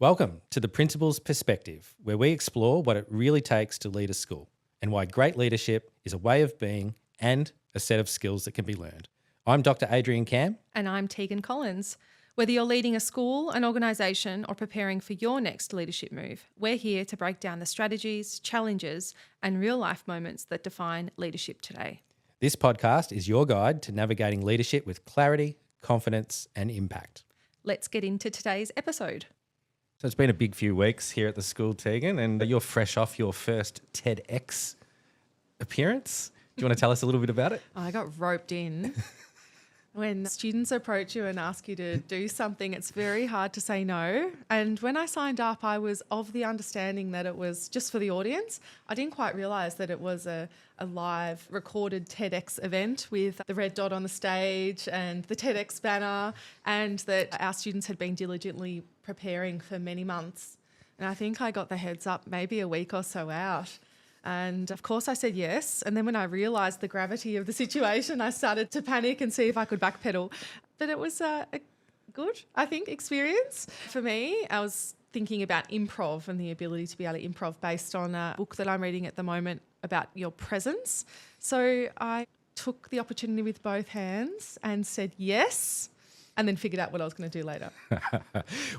Welcome to the Principal's Perspective, where we explore what it really takes to lead a school and why great leadership is a way of being and a set of skills that can be learned. I'm Dr. Adrian Camm. And I'm Teagan Collins. Whether you're leading a school, an organisation, or preparing for your next leadership move, we're here to break down the strategies, challenges, and real-life moments that define leadership today. This podcast is your guide to navigating leadership with clarity, confidence, and impact. Let's get into today's episode. So it's been a big few weeks here at the school, Teagan, and you're fresh off your first TEDx appearance. Do you want to tell us a little bit about it? I got roped in. When students approach you and ask you to do something, it's very hard to say no. And when I signed up, I was of the understanding that it was just for the audience. I didn't quite realise that it was a live recorded TEDx event with the red dot on the stage and the TEDx banner, and that our students had been diligently preparing for many months. And I think I got the heads up maybe a week or so out. And of course I said yes. And then when I realised the gravity of the situation, I started to panic and see if I could backpedal. But it was a good, I think, experience for me. I was thinking about improv and the ability to be able to improv based on a book that I'm reading at the moment about your presence. So I took the opportunity with both hands and said yes, and then figured out what I was going to do later.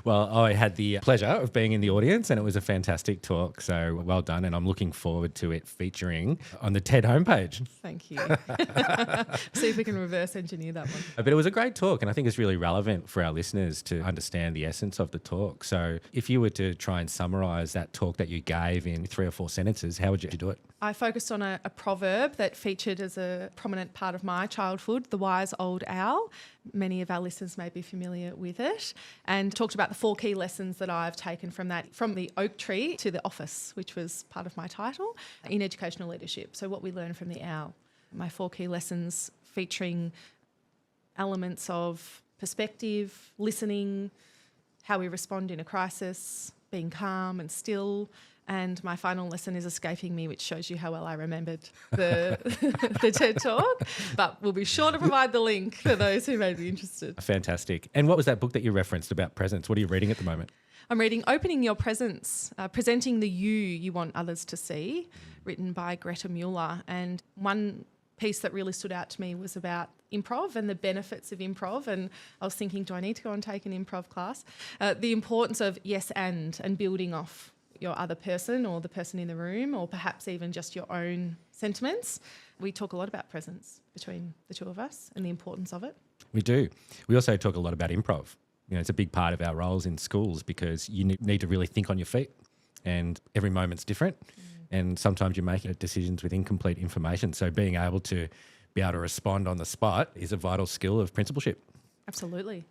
Well, I had the pleasure of being in the audience and it was a fantastic talk. So well done. And I'm looking forward to it featuring on the TED homepage. Thank you. See if we can reverse engineer that one. But it was a great talk and I think it's really relevant for our listeners to understand the essence of the talk. So if you were to try and summarise that talk that you gave in 3 or 4 sentences, how would you do it? I focused on a proverb that featured as a prominent part of my childhood, the wise old owl. Many of our listeners may be familiar with it, and talked about the 4 key lessons that I've taken from that, from the oak tree to the office, which was part of my title, in educational leadership. So what we learn from the owl. My 4 key lessons featuring elements of perspective, listening, how we respond in a crisis, being calm and still. And my final lesson is escaping me, which shows you how well I remembered the TED Talk. But we'll be sure to provide the link for those who may be interested. Fantastic. And what was that book that you referenced about presence? What are you reading at the moment? I'm reading Opening Your Presence, Presenting the You Want Others to See, written by Greta Mueller. And one piece that really stood out to me was about improv and the benefits of improv. And I was thinking, do I need to go and take an improv class? The importance of yes and building off your other person or the person in the room, or perhaps even just your own sentiments. We talk a lot about presence between the two of us and the importance of it. We do. We also talk a lot about improv. You know, it's a big part of our roles in schools because you need to really think on your feet and every moment's different. And sometimes you make decisions with incomplete information. So being able to respond on the spot is a vital skill of principalship. Absolutely.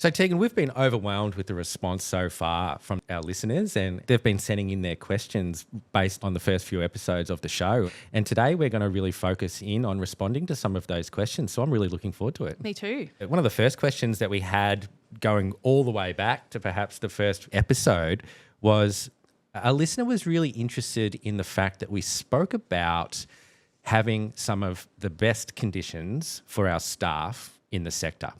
So Teagan, we've been overwhelmed with the response so far from our listeners, and they've been sending in their questions based on the first few episodes of the show. And today we're going to really focus in on responding to some of those questions. So I'm really looking forward to it. Me too. One of the first questions that we had going all the way back to perhaps the first episode was a listener was really interested in the fact that we spoke about having some of the best conditions for our staff in the sector.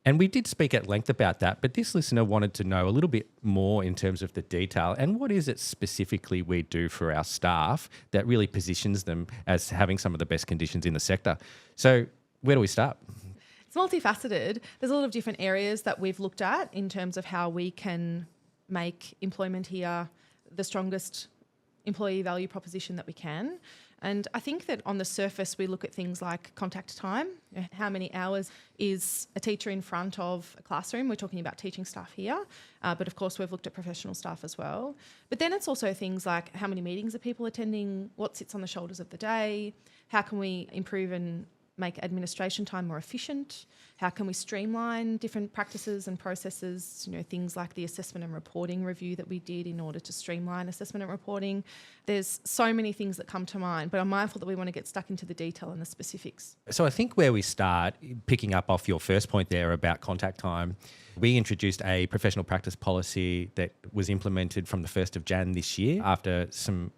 And we did speak at length about that, but this listener wanted to know a little bit more in terms of the detail and what is it specifically we do for our staff that really positions them as having some of the best conditions in the sector. So where do we start? It's multifaceted. There's a lot of different areas that we've looked at in terms of how we can make employment here the strongest employee value proposition that we can. And I think that on the surface, we look at things like contact time. How many hours is a teacher in front of a classroom? We're talking about teaching staff here, but of course we've looked at professional staff as well. But then it's also things like how many meetings are people attending, what sits on the shoulders of the day, how can we improve and make administration time more efficient? How can we streamline different practices and processes? You know, things like the assessment and reporting review that we did in order to streamline assessment and reporting. There's so many things that come to mind, but I'm mindful that we want to get stuck into the detail and the specifics. So I think where we start, picking up off your first point there about contact time, we introduced a professional practice policy that was implemented from the 1st of Jan this year after some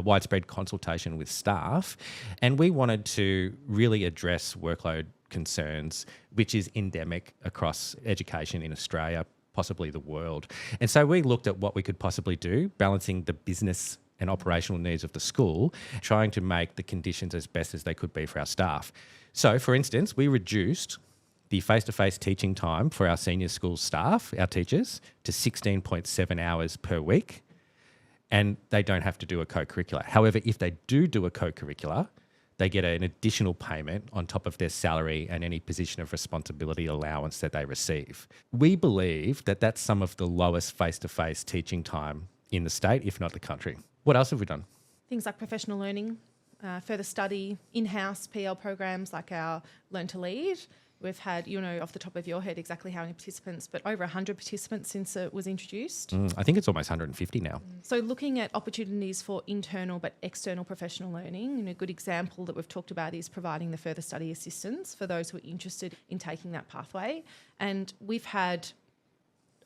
widespread consultation with staff, and we wanted to really address workload concerns, which is endemic across education in Australia, possibly the world. And so we looked at what we could possibly do, balancing the business and operational needs of the school, trying to make the conditions as best as they could be for our staff. So, for instance, we reduced the face-to-face teaching time for our senior school staff, our teachers, to 16.7 hours per week, and they don't have to do a co-curricular. However, if they do a co-curricular, they get an additional payment on top of their salary and any position of responsibility allowance that they receive. We believe that that's some of the lowest face-to-face teaching time in the state, if not the country. What else have we done? Things like professional learning, further study, in-house PL programs like our Learn to Lead. We've had, off the top of your head exactly how many participants, but over 100 participants since it was introduced. I think it's almost 150 now. So looking at opportunities for internal but external professional learning, a good example that we've talked about is providing the further study assistance for those who are interested in taking that pathway. And we've had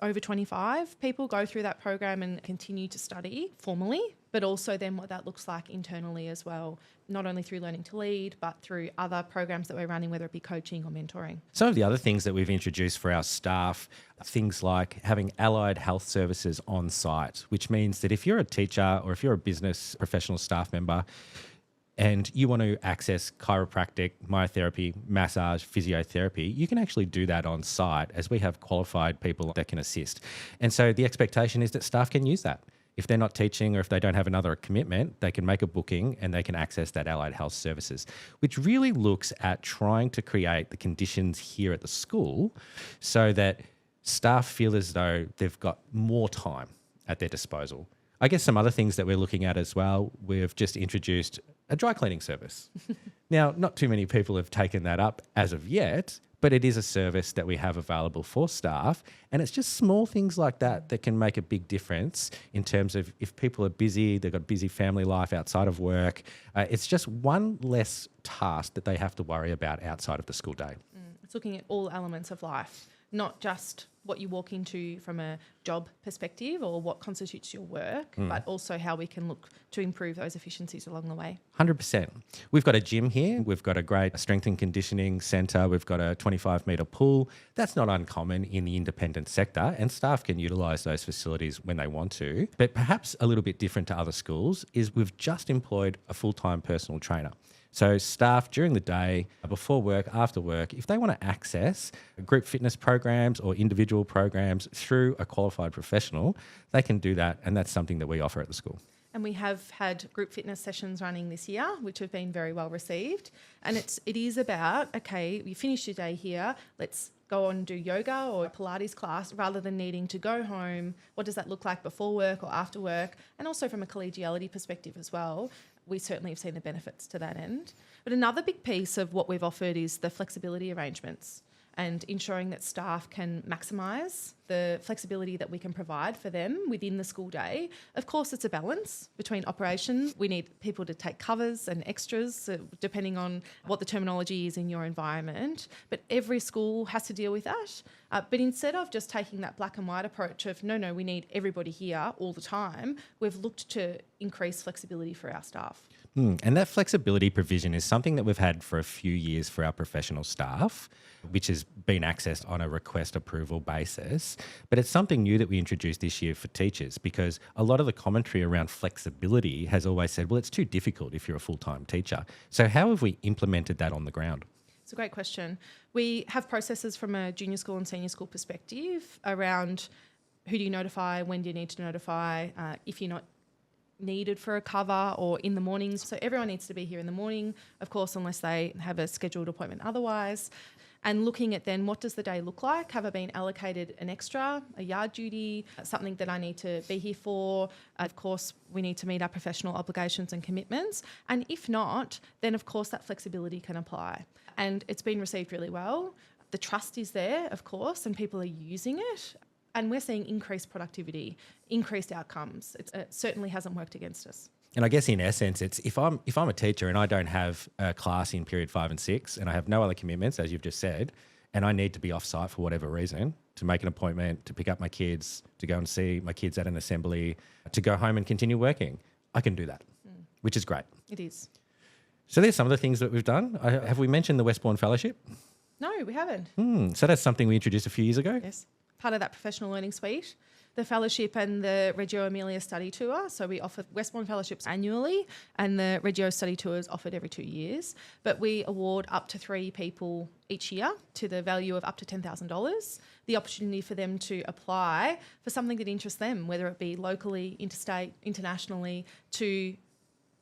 over 25 people go through that program and continue to study formally, but also then what that looks like internally as well, not only through Learning to Lead, but through other programs that we're running, whether it be coaching or mentoring. Some of the other things that we've introduced for our staff, things like having allied health services on site, which means that if you're a teacher or if you're a business professional staff member and you want to access chiropractic, myotherapy, massage, physiotherapy, you can actually do that on site as we have qualified people that can assist. And so the expectation is that staff can use that. If they're not teaching or if they don't have another commitment, they can make a booking and they can access that allied health services, which really looks at trying to create the conditions here at the school so that staff feel as though they've got more time at their disposal. I guess some other things that we're looking at as well, we've just introduced a dry cleaning service. Now, not too many people have taken that up as of yet, but it is a service that we have available for staff. And it's just small things like that that can make a big difference in terms of if people are busy, they've got a busy family life outside of work. It's just one less task that they have to worry about outside of the school day. It's looking at all elements of life, not just what you walk into from a job perspective or what constitutes your work, but also how we can look to improve those efficiencies along the way. 100%. We've got a gym here. We've got a great strength and conditioning centre. We've got a 25-metre pool. That's not uncommon in the independent sector, and staff can utilise those facilities when they want to. But perhaps a little bit different to other schools is we've just employed a full-time personal trainer. So staff during the day, before work, after work, if they want to access group fitness programs or individual programs through a qualified professional, they can do that, and that's something that we offer at the school. And we have had group fitness sessions running this year, which have been very well received. And it is about, okay, you finish your day here, let's go on and do yoga or a Pilates class rather than needing to go home. What does that look like before work or after work? And also from a collegiality perspective as well. We certainly have seen the benefits to that end. But another big piece of what we've offered is the flexibility arrangements and ensuring that staff can maximise the flexibility that we can provide for them within the school day. Of course, it's a balance between operations. We need people to take covers and extras, depending on what the terminology is in your environment. But every school has to deal with that. But instead of just taking that black and white approach of, no, we need everybody here all the time, we've looked to increase flexibility for our staff. And that flexibility provision is something that we've had for a few years for our professional staff, which has been accessed on a request approval basis. But it's something new that we introduced this year for teachers, because a lot of the commentary around flexibility has always said, well, it's too difficult if you're a full-time teacher. So how have we implemented that on the ground? It's a great question. We have processes from a junior school and senior school perspective around who do you notify, when do you need to notify, if you're not needed for a cover or in the mornings. So everyone needs to be here in the morning, of course, unless they have a scheduled appointment otherwise. And looking at then what does the day look like? Have I been allocated an extra, a yard duty, something that I need to be here for? Of course, we need to meet our professional obligations and commitments. And if not, then of course that flexibility can apply. And it's been received really well. The trust is there, of course, and people are using it. And we're seeing increased productivity, increased outcomes. It certainly hasn't worked against us. And I guess in essence, it's if I'm a teacher and I don't have a class in period 5 and 6 and I have no other commitments, as you've just said, and I need to be off site for whatever reason, to make an appointment, to pick up my kids, to go and see my kids at an assembly, to go home and continue working, I can do that, which is great. It is. So there's some of the things that we've done. Have we mentioned the Westbourne Fellowship? No, we haven't. So that's something we introduced a few years ago. Yes. part of that professional learning suite. The fellowship and the Reggio Emilia study tour. So we offer Westbourne fellowships annually and the Reggio study tour is offered every 2 years. But we award up to 3 people each year to the value of up to $10,000, the opportunity for them to apply for something that interests them, whether it be locally, interstate, internationally, to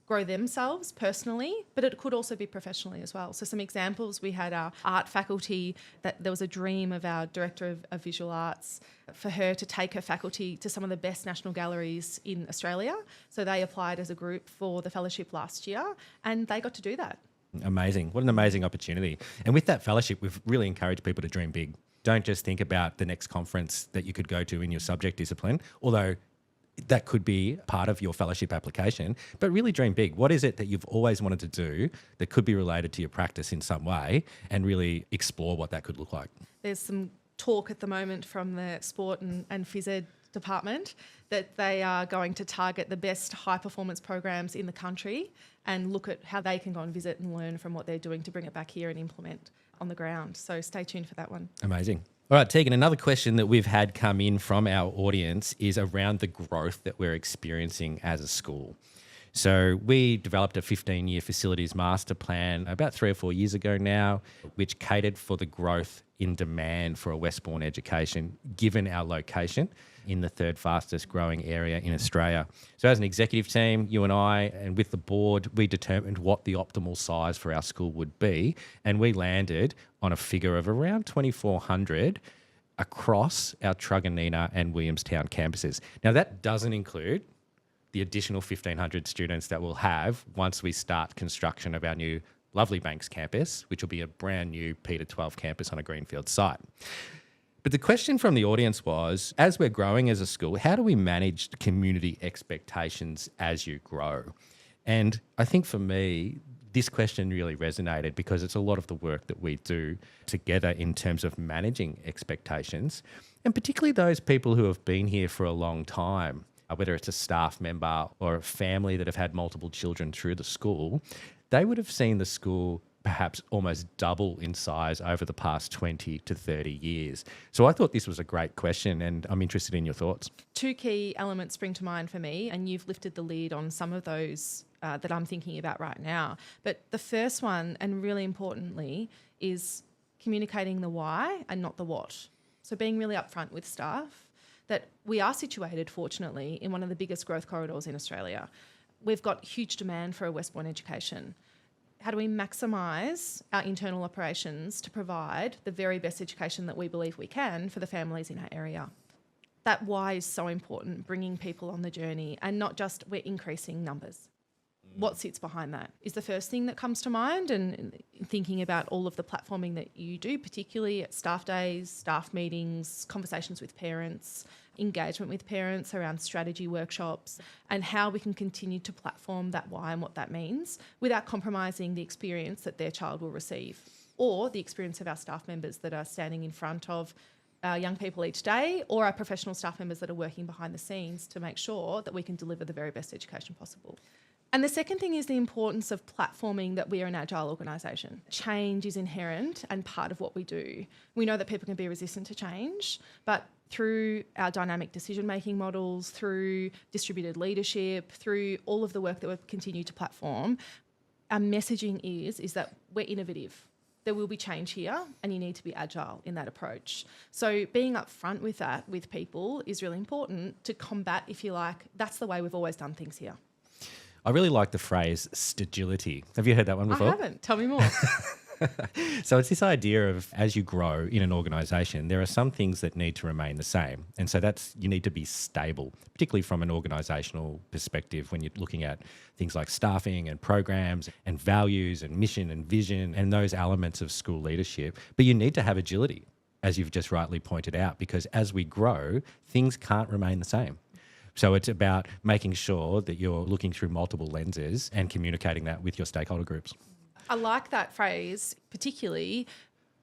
grow themselves personally, but it could also be professionally as well. So some examples, we had our art faculty, that there was a dream of our director of visual arts for her to take her faculty to some of the best national galleries in Australia. So they applied as a group for the fellowship last year and they got to do that. Amazing. What an amazing opportunity. And with that fellowship, we've really encouraged people to dream big. Don't just think about the next conference that you could go to in your subject discipline, although that could be part of your fellowship application, but really dream big. What is it that you've always wanted to do that could be related to your practice in some way, and really explore what that could look like? There's some talk at the moment from the sport and phys ed department that they are going to target the best high performance programs in the country and look at how they can go and visit and learn from what they're doing to bring it back here and implement on the ground. So stay tuned for that one. Amazing. All right, Teagan, another question that we've had come in from our audience is around the growth that we're experiencing as a school. So we developed a 15-year facilities master plan about 3 or 4 years ago now, which catered for the growth in demand for a Westbourne education, given our location in the 3rd fastest growing area in Australia. So as an executive team, you and I, and with the board, we determined what the optimal size for our school would be, and we landed on a figure of around 2,400 across our Truganina and Williamstown campuses. Now, that doesn't include the additional 1,500 students that we'll have once we start construction of our new Lovely Banks campus, which will be a brand new Peter 12 campus on a greenfield site. But the question from the audience was, as we're growing as a school, how do we manage community expectations as you grow? And I think for me, this question really resonated because it's a lot of the work that we do together in terms of managing expectations, and particularly those people who have been here for a long time, whether it's a staff member or a family that have had multiple children through the school. They would have seen the school perhaps almost double in size over the past 20 to 30 years. So I thought this was a great question, and I'm interested in your thoughts. 2 key elements spring to mind for me, and you've lifted the lid on some of those that I'm thinking about right now. But the first one, and really importantly, is communicating the why and not the what. So being really upfront with staff that we are situated, fortunately, in one of the biggest growth corridors in Australia. We've got huge demand for a Westbourne education. How do we maximise our internal operations to provide the very best education that we believe we can for the families in our area? That why is so important, bringing people on the journey, and not just we're increasing numbers. What sits behind that is the first thing that comes to mind, and thinking about all of the platforming that you do, particularly at staff days, staff meetings, conversations with parents, engagement with parents around strategy workshops, and how we can continue to platform that why and what that means without compromising the experience that their child will receive, or the experience of our staff members that are standing in front of our young people each day, or our professional staff members that are working behind the scenes to make sure that we can deliver the very best education possible. And the second thing is the importance of platforming that we are an agile organisation. Change is inherent and part of what we do. We know that people can be resistant to change, but through our dynamic decision-making models, through distributed leadership, through all of the work that we've continued to platform, our messaging is that we're innovative. There will be change here and you need to be agile in that approach. So being upfront with that with people is really important to combat, if you like, that's the way we've always done things here. I really like the phrase stagility. Have you heard that one before? I haven't. Tell me more. So it's this idea of, as you grow in an organisation, there are some things that need to remain the same. And so you need to be stable, particularly from an organisational perspective when you're looking at things like staffing and programs and values and mission and vision and those elements of school leadership. But you need to have agility, as you've just rightly pointed out, because as we grow, things can't remain the same. So it's about making sure that you're looking through multiple lenses and communicating that with your stakeholder groups. I like that phrase, particularly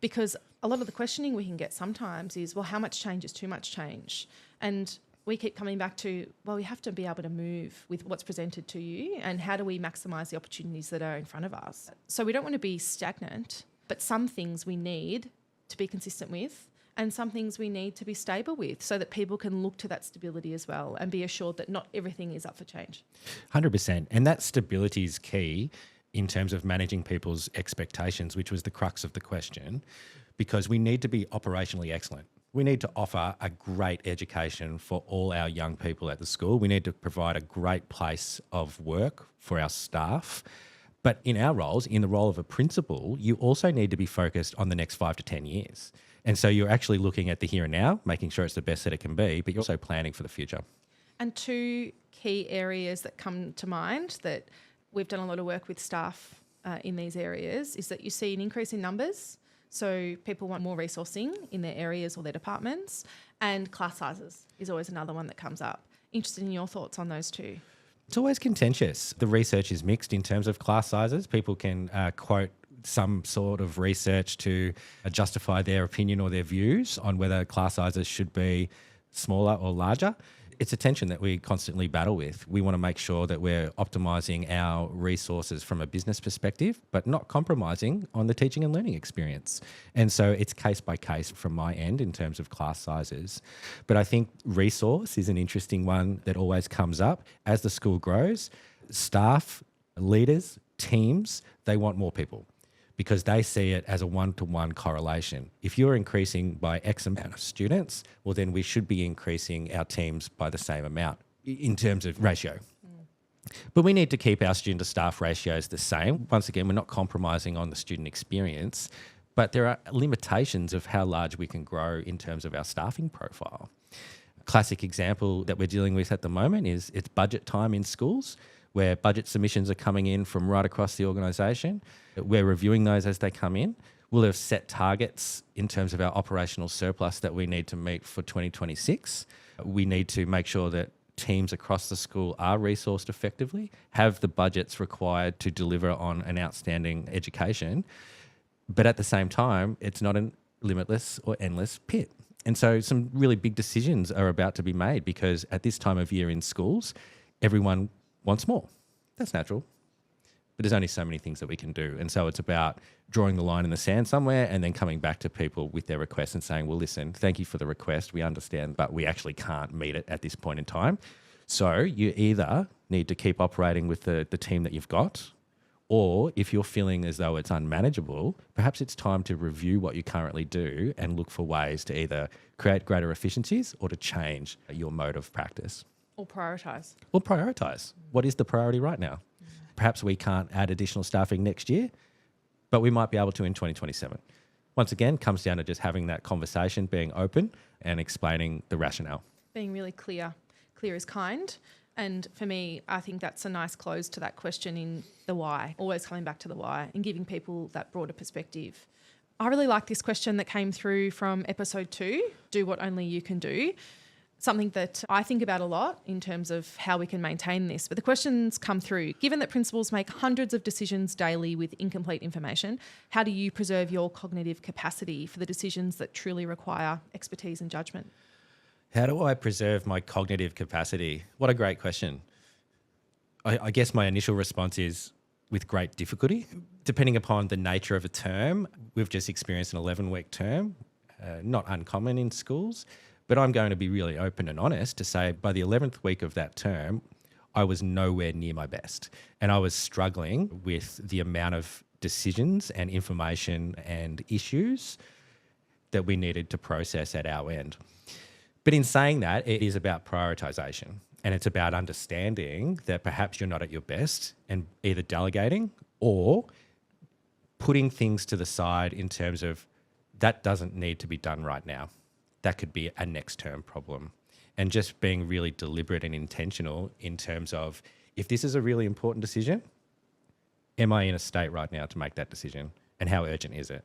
because a lot of the questioning we can get sometimes is, well, how much change is too much change? And we keep coming back to, well, we have to be able to move with what's presented to you, and how do we maximise the opportunities that are in front of us? So we don't want to be stagnant, but some things we need to be consistent with. and some things we need to be stable with so that people can look to that stability as well and be assured that not everything is up for change. 100%. And that stability is key in terms of managing people's expectations, which was the crux of the question, because we need to be operationally excellent. We need to offer a great education for all our young people at the school. We need to provide a great place of work for our staff. But in our roles, in the role of a principal, you also need to be focused on the next 5 to 10 years. And so you're actually looking at the here and now, making sure it's the best that it can be, but you're also planning for the future. And two key areas that come to mind that we've done a lot of work with staff in these areas is that you see an increase in numbers. So people want more resourcing in their areas or their departments, and class sizes is always another one that comes up. Interested in your thoughts on those two? It's always contentious. The research is mixed in terms of class sizes. People can quote some sort of research to justify their opinion or their views on whether class sizes should be smaller or larger. It's a tension that we constantly battle with. We want to make sure that we're optimising our resources from a business perspective, but not compromising on the teaching and learning experience. And so it's case by case from my end in terms of class sizes. But I think resource is an interesting one that always comes up. As the school grows, staff, leaders, teams, they want more people, because they see it as a one-to-one correlation. If you're increasing by X amount of students, well, then we should be increasing our teams by the same amount in terms of ratio. But we need to keep our student to staff ratios the same. Once again, we're not compromising on the student experience, but there are limitations of how large we can grow in terms of our staffing profile. A classic example that we're dealing with at the moment is it's budget time in schools, where budget submissions are coming in from right across the organisation. We're reviewing those as they come in. We'll have set targets in terms of our operational surplus that we need to meet for 2026. We need to make sure that teams across the school are resourced effectively, have the budgets required to deliver on an outstanding education. But at the same time, it's not a limitless or endless pit. And so some really big decisions are about to be made, because at this time of year in schools, everyone wants more. That's natural. But there's only so many things that we can do. And so it's about drawing the line in the sand somewhere and then coming back to people with their requests and saying, well, listen, thank you for the request. We understand, but we actually can't meet it at this point in time. So you either need to keep operating with the team that you've got, or if you're feeling as though it's unmanageable, perhaps it's time to review what you currently do and look for ways to either create greater efficiencies or to change your mode of practice. Or prioritise. Or prioritise. What is the priority right now? Perhaps we can't add additional staffing next year, but we might be able to in 2027. Once again, comes down to just having that conversation, being open and explaining the rationale. Being really clear. Clear is kind. And for me, I think that's a nice close to that question in the why, always coming back to the why and giving people that broader perspective. I really like this question that came through from episode 2, do what only you can do. Something that I think about a lot in terms of how we can maintain this. But the questions come through. Given that principals make hundreds of decisions daily with incomplete information, how do you preserve your cognitive capacity for the decisions that truly require expertise and judgment? How do I preserve my cognitive capacity? What a great question. I guess my initial response is with great difficulty. Depending upon the nature of a term, we've just experienced an 11-week term, not uncommon in schools. But I'm going to be really open and honest to say by the 11th week of that term, I was nowhere near my best. And I was struggling with the amount of decisions and information and issues that we needed to process at our end. But in saying that, it is about prioritisation. And it's about understanding that perhaps you're not at your best and either delegating or putting things to the side in terms of that doesn't need to be done right now. That could be a next term problem. And just being really deliberate and intentional in terms of, if this is a really important decision, am I in a state right now to make that decision? And how urgent is it?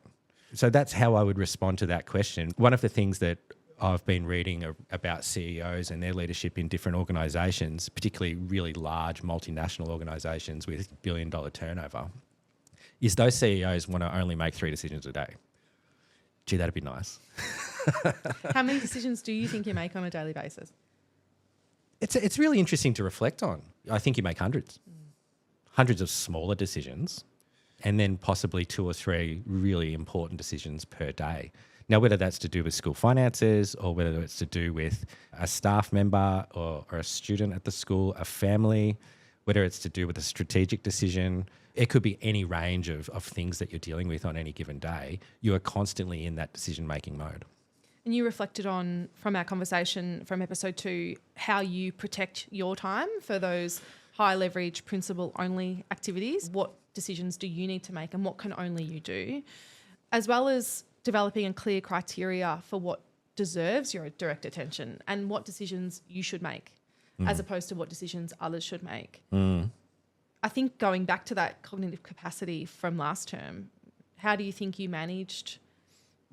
So that's how I would respond to that question. One of the things that I've been reading about CEOs and their leadership in different organisations, particularly really large multinational organisations with billion-dollar turnover, is those CEOs want to only make 3 decisions a day. Gee, that'd be nice. How many decisions do you think you make on a daily basis? It's really interesting to reflect on. I think you make hundreds. Hundreds of smaller decisions, and then possibly 2 or 3 really important decisions per day. Now, whether that's to do with school finances or whether it's to do with a staff member or a student at the school, a family, whether it's to do with a strategic decision, it could be any range of things that you're dealing with on any given day. You are constantly in that decision-making mode. And you reflected on, from our conversation from episode 2, how you protect your time for those high leverage principal only activities. What decisions do you need to make and what can only you do? As well as developing a clear criteria for what deserves your direct attention and what decisions you should make as opposed to what decisions others should make. I think going back to that cognitive capacity from last term, how do you think you managed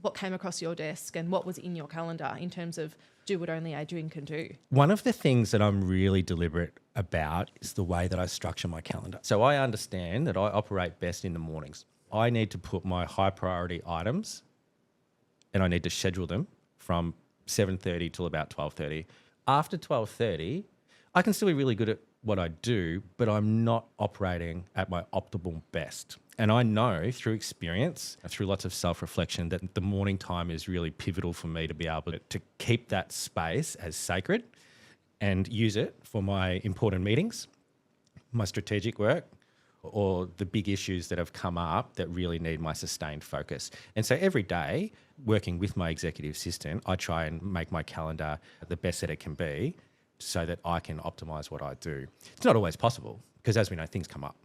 what came across your desk and what was in your calendar in terms of do what only Adrian can do? One of the things that I'm really deliberate about is the way that I structure my calendar. So I understand that I operate best in the mornings. I need to put my high priority items and I need to schedule them from 7:30 till about 12:30. After 12:30, I can still be really good at what I do, but I'm not operating at my optimal best. And I know through experience, through lots of self-reflection, that the morning time is really pivotal for me to be able to keep that space as sacred and use it for my important meetings, my strategic work, or the big issues that have come up that really need my sustained focus. And so every day, working with my executive assistant, I try and make my calendar the best that it can be so that I can optimize what I do. It's not always possible because, as we know, things come up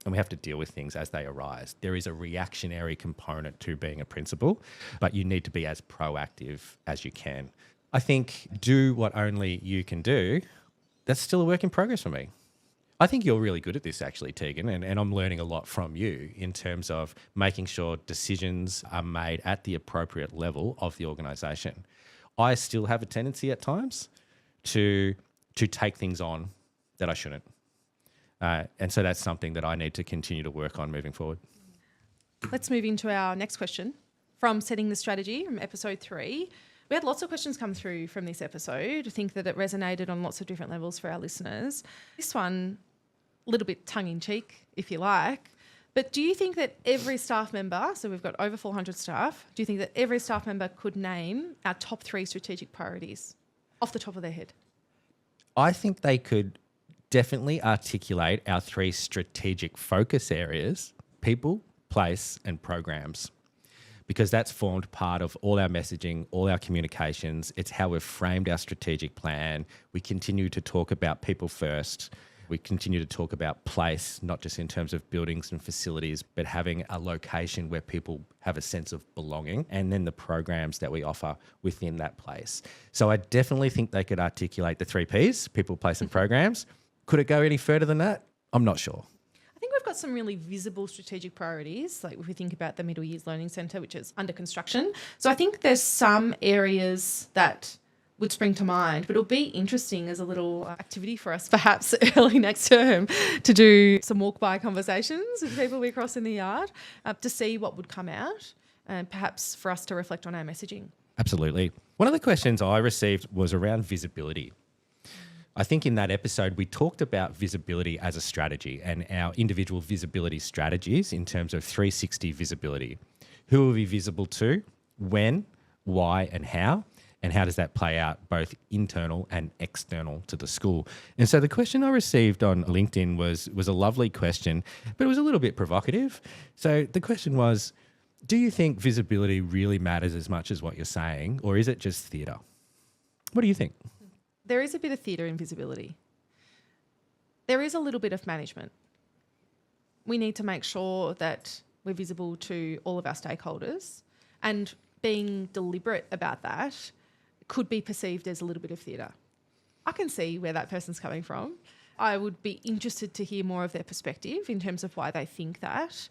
and we have to deal with things as they arise. There is a reactionary component to being a principal, but you need to be as proactive as you can. I think do what only you can do. That's still a work in progress for me. I think you're really good at this actually, Teagan, and I'm learning a lot from you in terms of making sure decisions are made at the appropriate level of the organisation. I still have a tendency at times to take things on that I shouldn't. And so that's something that I need to continue to work on moving forward. Let's move into our next question from Setting the Strategy from episode 3. We had lots of questions come through from this episode. I think that it resonated on lots of different levels for our listeners. This one, a little bit tongue-in-cheek, if you like, but do you think that every staff member, so we've got over 400 staff, do you think that every staff member could name our top 3 strategic priorities off the top of their head? I think they could definitely articulate our 3 strategic focus areas: people, place, and programs, because that's formed part of all our messaging, all our communications. It's how we've framed our strategic plan. We continue to talk about people first. We continue to talk about place, not just in terms of buildings and facilities, but having a location where people have a sense of belonging, and then the programs that we offer within that place. So I definitely think they could articulate the 3 Ps, people, place, and programs. Could it go any further than that? I'm not sure. I think we've got some really visible strategic priorities, like if we think about the Middle Years Learning Centre, which is under construction. So I think there's some areas that would spring to mind, but it'll be interesting as a little activity for us perhaps early next term to do some walk-by conversations with people we cross in the yard to see what would come out and perhaps for us to reflect on our messaging. Absolutely. One of the questions I received was around visibility. I think in that episode, we talked about visibility as a strategy and our individual visibility strategies in terms of 360 visibility. Who are we visible to, when, why, and how? And how does that play out both internal and external to the school? And so the question I received on LinkedIn was a lovely question, but it was a little bit provocative. So the question was, do you think visibility really matters as much as what you're saying, or is it just theatre? What do you think? There is a bit of theatre in visibility. There is a little bit of management. We need to make sure that we're visible to all of our stakeholders, and being deliberate about that could be perceived as a little bit of theatre. I can see where that person's coming from. I would be interested to hear more of their perspective in terms of why they think that.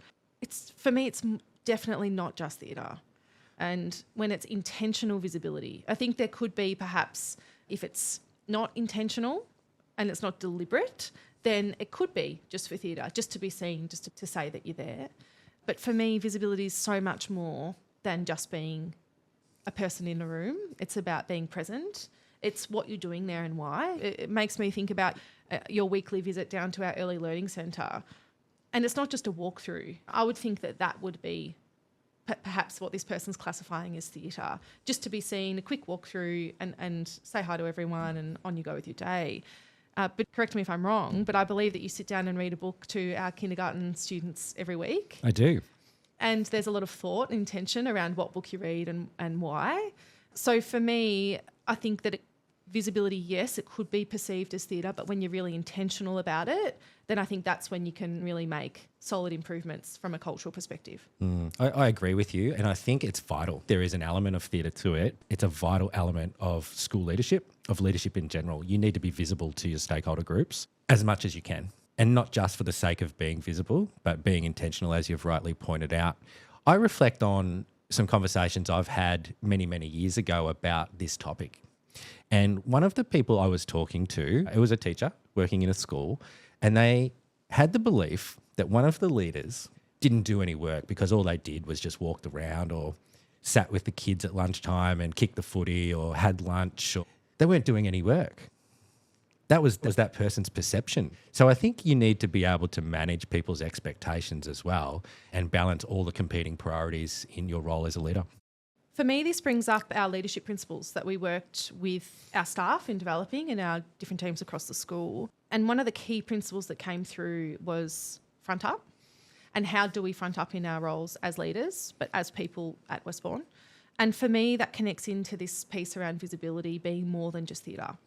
For me, it's definitely not just theatre. And when it's intentional visibility, I think there could be perhaps, if it's not intentional and it's not deliberate, then it could be just for theatre, just to be seen, just to say that you're there. But for me, visibility is so much more than just being a person in a room. It's about being present. It's what you're doing there and why. It makes me think about your weekly visit down to our early learning centre. And it's not just a walkthrough. I would think that that would be perhaps what this person's classifying as theatre, just to be seen, a quick walkthrough and say hi to everyone and on you go with your day. But correct me if I'm wrong, but I believe that you sit down and read a book to our kindergarten students every week. I do. And there's a lot of thought and intention around what book you read and why. So for me, I think that visibility, yes, it could be perceived as theatre, but when you're really intentional about it, then I think that's when you can really make solid improvements from a cultural perspective. I agree with you, and I think it's vital. There is an element of theatre to it. It's a vital element of school leadership, of leadership in general. You need to be visible to your stakeholder groups as much as you can, and not just for the sake of being visible, but being intentional, as you've rightly pointed out. I reflect on some conversations I've had many, many years ago about this topic. And one of the people I was talking to, it was a teacher working in a school, and they had the belief that one of the leaders didn't do any work because all they did was just walked around or sat with the kids at lunchtime and kicked the footy or had lunch. Or they weren't doing any work. That was that person's perception. So I think you need to be able to manage people's expectations as well and balance all the competing priorities in your role as a leader. For me, this brings up our leadership principles that we worked with our staff in developing in our different teams across the school. And one of the key principles that came through was front up. And how do we front up in our roles as leaders, but as people at Westbourne? And for me, that connects into this piece around visibility being more than just theatre.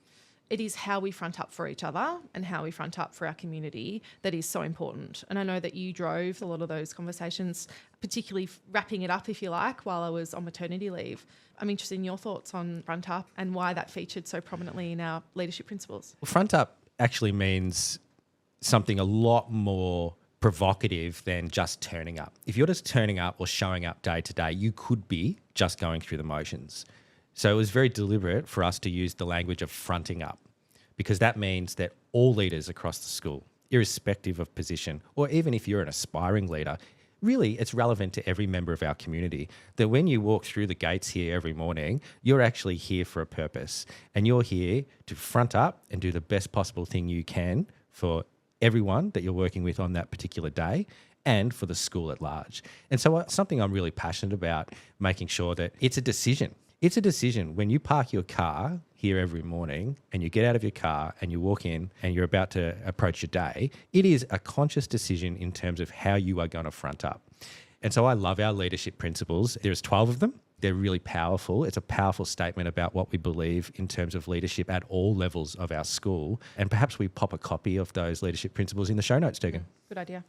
It is how we front up for each other and how we front up for our community that is so important. And I know that you drove a lot of those conversations, particularly wrapping it up, if you like, while I was on maternity leave. I'm interested in your thoughts on front up and why that featured so prominently in our leadership principles. Well, front up actually means something a lot more provocative than just turning up. If you're just turning up or showing up day to day, you could be just going through the motions. So it was very deliberate for us to use the language of fronting up, because that means that all leaders across the school, irrespective of position, or even if you're an aspiring leader, really it's relevant to every member of our community that when you walk through the gates here every morning, you're actually here for a purpose, and you're here to front up and do the best possible thing you can for everyone that you're working with on that particular day and for the school at large. And so something I'm really passionate about, making sure that it's a decision. It's a decision. When you park your car here every morning and you get out of your car and you walk in and you're about to approach your day, it is a conscious decision in terms of how you are going to front up. And so I love our leadership principles. There's 12 of them. They're really powerful. It's a powerful statement about what we believe in terms of leadership at all levels of our school. And perhaps we pop a copy of those leadership principles in the show notes, Teagan. Good idea.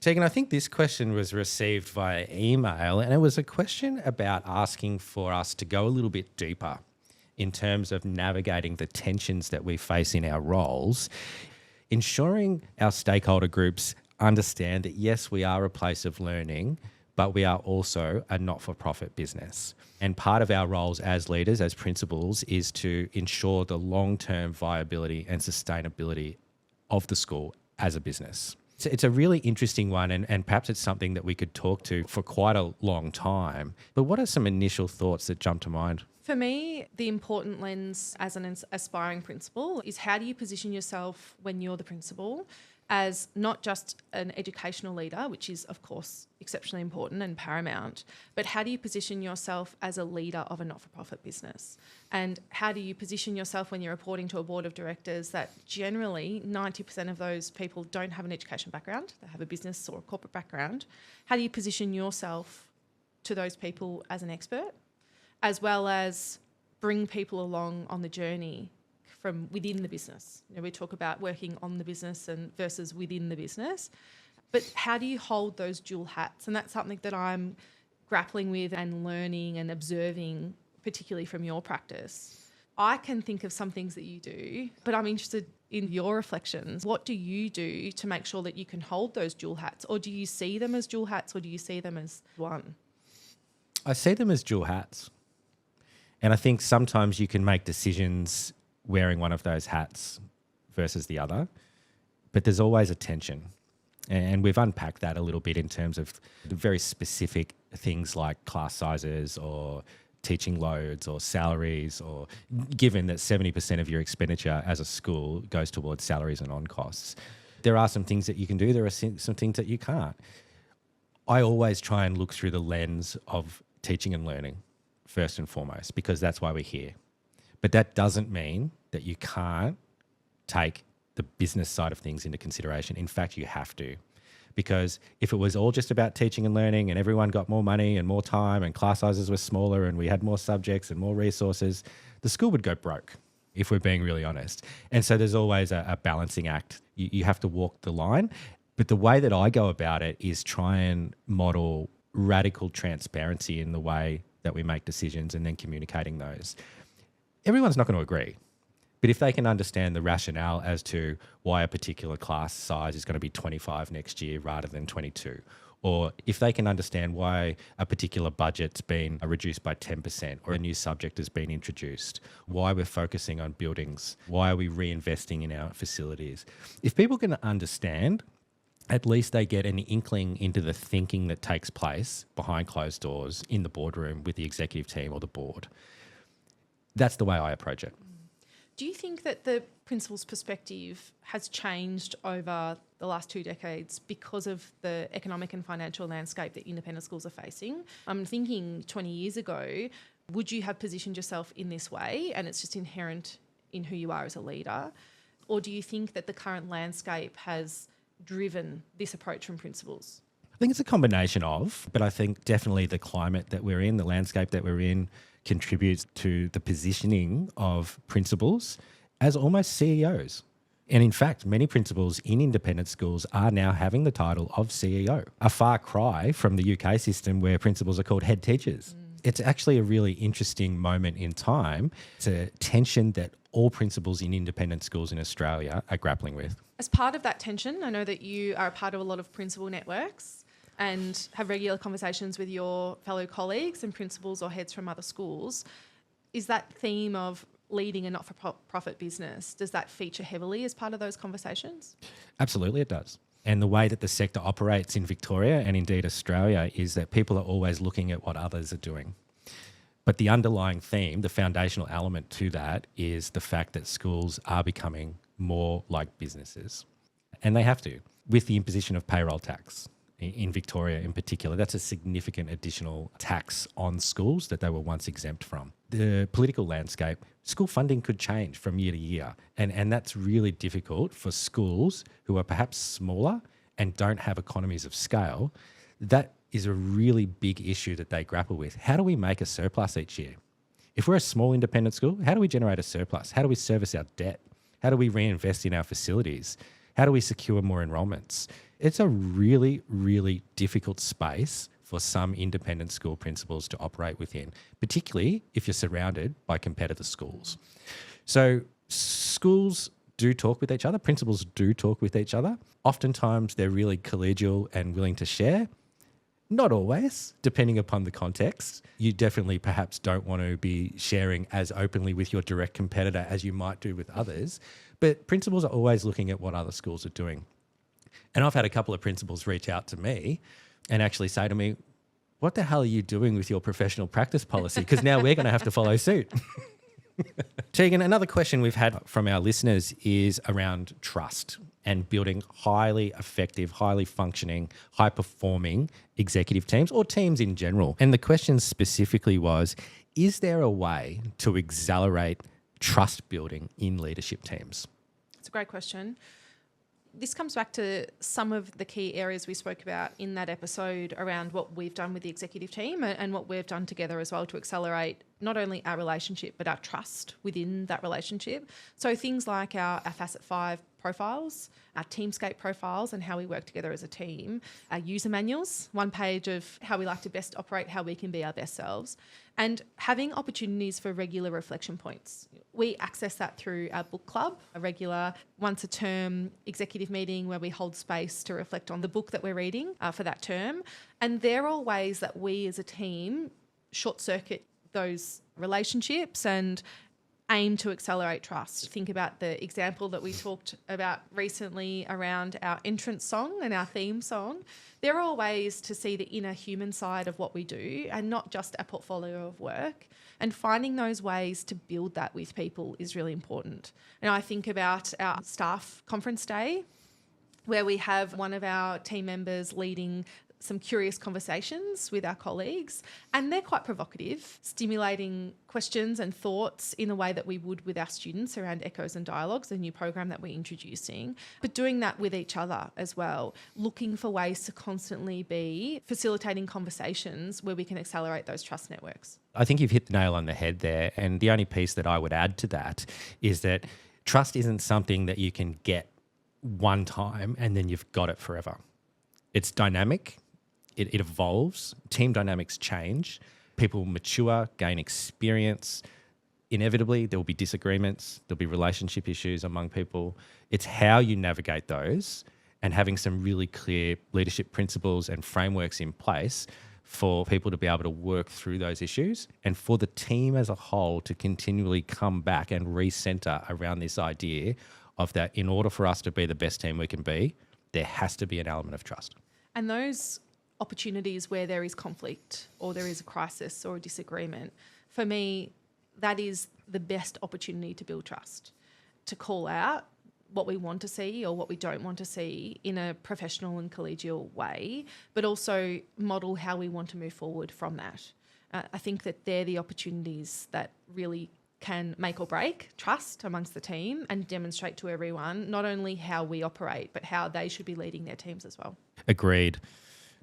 Teagan, I think this question was received via email, and it was a question about asking for us to go a little bit deeper in terms of navigating the tensions that we face in our roles, ensuring our stakeholder groups understand that, yes, we are a place of learning, but we are also a not-for-profit business. And part of our roles as leaders, as principals, is to ensure the long-term viability and sustainability of the school as a business. It's a really interesting one, and perhaps it's something that we could talk to for quite a long time. But what are some initial thoughts that jump to mind? For me, the important lens as an aspiring principal is how do you position yourself when you're the principal as not just an educational leader, which is, of course, exceptionally important and paramount, but how do you position yourself as a leader of a not-for-profit business? And how do you position yourself when you're reporting to a board of directors that generally 90% of those people don't have an education background, they have a business or a corporate background? How do you position yourself to those people as an expert, as well as bring people along on the journey from within the business? You know, we talk about working on the business and versus within the business, but how do you hold those dual hats? And that's something that I'm grappling with and learning and observing, particularly from your practice. I can think of some things that you do, but I'm interested in your reflections. What do you do to make sure that you can hold those dual hats? Or do you see them as dual hats, or do you see them as one? I see them as dual hats. And I think sometimes you can make decisions wearing one of those hats versus the other, but there's always a tension. And we've unpacked that a little bit in terms of the very specific things like class sizes or teaching loads or salaries, or given that 70% of your expenditure as a school goes towards salaries and on costs. There are some things that you can do, there are some things that you can't. I always try and look through the lens of teaching and learning first and foremost, because that's why we're here. But that doesn't mean that you can't take the business side of things into consideration. In fact, you have to. Because if it was all just about teaching and learning and everyone got more money and more time and class sizes were smaller and we had more subjects and more resources, the school would go broke, if we're being really honest. And so there's always a balancing act. You have to walk the line. But the way that I go about it is try and model radical transparency in the way that we make decisions and then communicating those. Everyone's not going to agree. But if they can understand the rationale as to why a particular class size is going to be 25 next year rather than 22, or if they can understand why a particular budget's been reduced by 10% or a new subject has been introduced, why we're focusing on buildings, why are we reinvesting in our facilities. If people can understand, at least they get an inkling into the thinking that takes place behind closed doors in the boardroom with the executive team or the board. That's the way I approach it. Do you think that the principal's perspective has changed over the last 2 decades because of the economic and financial landscape that independent schools are facing? I'm thinking 20 years ago, would you have positioned yourself in this way and it's just inherent in who you are as a leader? Or do you think that the current landscape has driven this approach from principals? I think it's a combination of, but I think definitely the climate that we're in, the landscape that we're in, contributes to the positioning of principals as almost CEOs. And in fact, many principals in independent schools are now having the title of CEO, a far cry from the UK system where principals are called head teachers. It's actually a really interesting moment in time. It's a tension that all principals in independent schools in Australia are grappling with. As part of that tension, I know that you are a part of a lot of principal networks and have regular conversations with your fellow colleagues and principals or heads from other schools. Is that theme of leading a not-for-profit business, does that feature heavily as part of those conversations? Absolutely, it does. And the way that the sector operates in Victoria and indeed Australia is that people are always looking at what others are doing. But the underlying theme, the foundational element to that is the fact that schools are becoming more like businesses. And they have to, with the imposition of payroll tax. In Victoria in particular, that's a significant additional tax on schools that they were once exempt from. The political landscape, school funding could change from year to year. And that's really difficult for schools who are perhaps smaller and don't have economies of scale. That is a really big issue that they grapple with. How do we make a surplus each year? If we're a small independent school, how do we generate a surplus? How do we service our debt? How do we reinvest in our facilities? How do we secure more enrolments? It's a really, really difficult space for some independent school principals to operate within, particularly if you're surrounded by competitor schools. So schools do talk with each other, principals do talk with each other. Oftentimes they're really collegial and willing to share. Not always, depending upon the context. You definitely perhaps don't want to be sharing as openly with your direct competitor as you might do with others, but principals are always looking at what other schools are doing. And I've had a couple of principals reach out to me and actually say to me, what the hell are you doing with your professional practice policy? Because now we're going to have to follow suit. Teagan, another question we've had from our listeners is around trust and building highly effective, highly functioning, high-performing executive teams or teams in general. And the question specifically was, is there a way to accelerate trust building in leadership teams? It's a great question. This comes back to some of the key areas we spoke about in that episode around what we've done with the executive team and what we've done together as well to accelerate not only our relationship, but our trust within that relationship. So things like our Facet 5 profiles, our Teamscape profiles and how we work together as a team, our user manuals, one page of how we like to best operate, how we can be our best selves, and having opportunities for regular reflection points. We access that through our book club, a regular once a term executive meeting where we hold space to reflect on the book that we're reading for that term. And there are ways that we as a team short circuit those relationships and aim to accelerate trust. Think about the example that we talked about recently around our entrance song and our theme song. There are ways to see the inner human side of what we do and not just a portfolio of work. And finding those ways to build that with people is really important. And I think about our staff conference day, where we have one of our team members leading some curious conversations with our colleagues, and they're quite provocative, stimulating questions and thoughts in a way that we would with our students around Echoes and Dialogues, a new program that we're introducing, but doing that with each other as well, looking for ways to constantly be facilitating conversations where we can accelerate those trust networks. I think you've hit the nail on the head there. And the only piece that I would add to that is that trust isn't something that you can get one time and then you've got it forever. It's dynamic. It evolves. Team dynamics change. People mature, gain experience. Inevitably, there will be disagreements. There'll be relationship issues among people. It's how you navigate those and having some really clear leadership principles and frameworks in place for people to be able to work through those issues and for the team as a whole to continually come back and recenter around this idea of that in order for us to be the best team we can be, there has to be an element of trust. And those opportunities where there is conflict or there is a crisis or a disagreement, for me, that is the best opportunity to build trust, to call out what we want to see or what we don't want to see in a professional and collegial way, but also model how we want to move forward from that. I think that they're the opportunities that really can make or break trust amongst the team and demonstrate to everyone not only how we operate, but how they should be leading their teams as well. Agreed.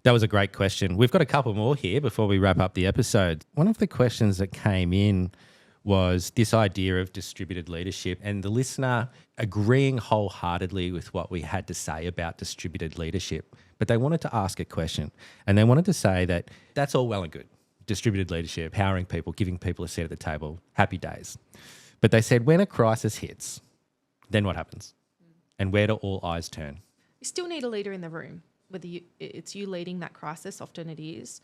That was a great question. We've got a couple more here before we wrap up the episode. One of the questions that came in was this idea of distributed leadership and the listener agreeing wholeheartedly with what we had to say about distributed leadership. But they wanted to ask a question and they wanted to say that that's all well and good. Distributed leadership, empowering people, giving people a seat at the table, happy days. But they said when a crisis hits, then what happens? And where do all eyes turn? You still need a leader in the room, whether it's you leading that crisis, often it is.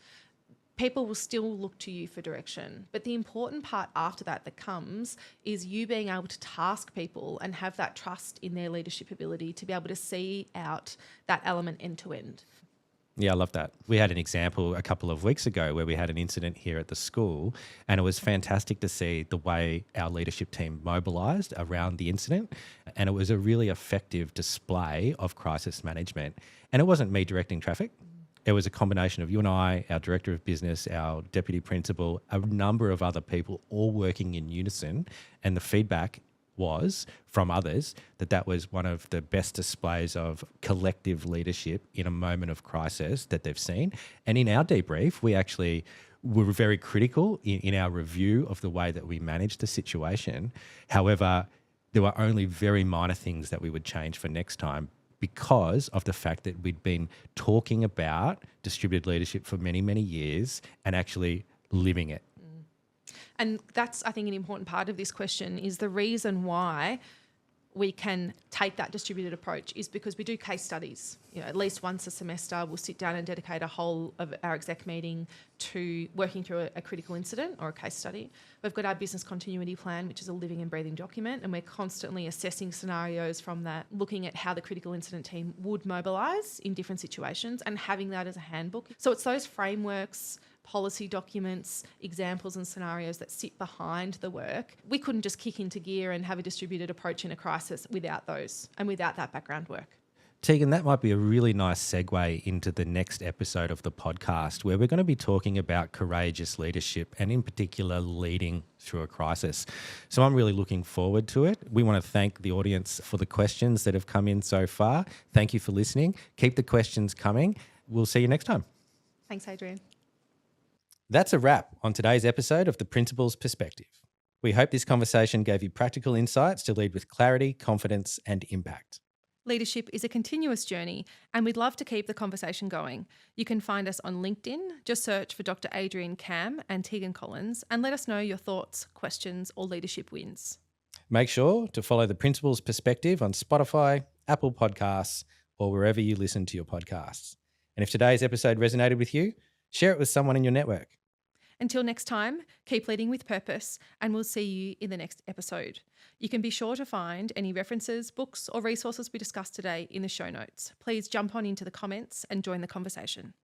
People will still look to you for direction. But the important part after that comes is you being able to task people and have that trust in their leadership ability to be able to see out that element end to end. Yeah, I love that. We had an example a couple of weeks ago where we had an incident here at the school, and it was fantastic to see the way our leadership team mobilised around the incident. And it was a really effective display of crisis management. And it wasn't me directing traffic. It was a combination of you and I, our director of business, our deputy principal, a number of other people all working in unison. And the feedback was from others that was one of the best displays of collective leadership in a moment of crisis that they've seen. And in our debrief, we actually were very critical in our review of the way that we managed the situation. However, there were only very minor things that we would change for next time because of the fact that we'd been talking about distributed leadership for many, many years and actually living it. And that's, I think, an important part of this question is the reason why we can take that distributed approach is because we do case studies. At least once a semester, we'll sit down and dedicate a whole of our exec meeting to working through a critical incident or a case study. We've got our business continuity plan, which is a living and breathing document, and we're constantly assessing scenarios from that, looking at how the critical incident team would mobilise in different situations and having that as a handbook. So it's those frameworks, policy documents, examples and scenarios that sit behind the work. We couldn't just kick into gear and have a distributed approach in a crisis without those and without that background work. Teagan, that might be a really nice segue into the next episode of the podcast where we're going to be talking about courageous leadership and in particular leading through a crisis. So I'm really looking forward to it. We want to thank the audience for the questions that have come in so far. Thank you for listening. Keep the questions coming. We'll see you next time. Thanks, Adrian. That's a wrap on today's episode of The Principal's Perspective. We hope this conversation gave you practical insights to lead with clarity, confidence, and impact. Leadership is a continuous journey, and we'd love to keep the conversation going. You can find us on LinkedIn. Just search for Dr. Adrian Camm and Teagan Collins and let us know your thoughts, questions, or leadership wins. Make sure to follow The Principal's Perspective on Spotify, Apple Podcasts, or wherever you listen to your podcasts. And if today's episode resonated with you, share it with someone in your network. Until next time, keep leading with purpose, and we'll see you in the next episode. You can be sure to find any references, books, or resources we discussed today in the show notes. Please jump on into the comments and join the conversation.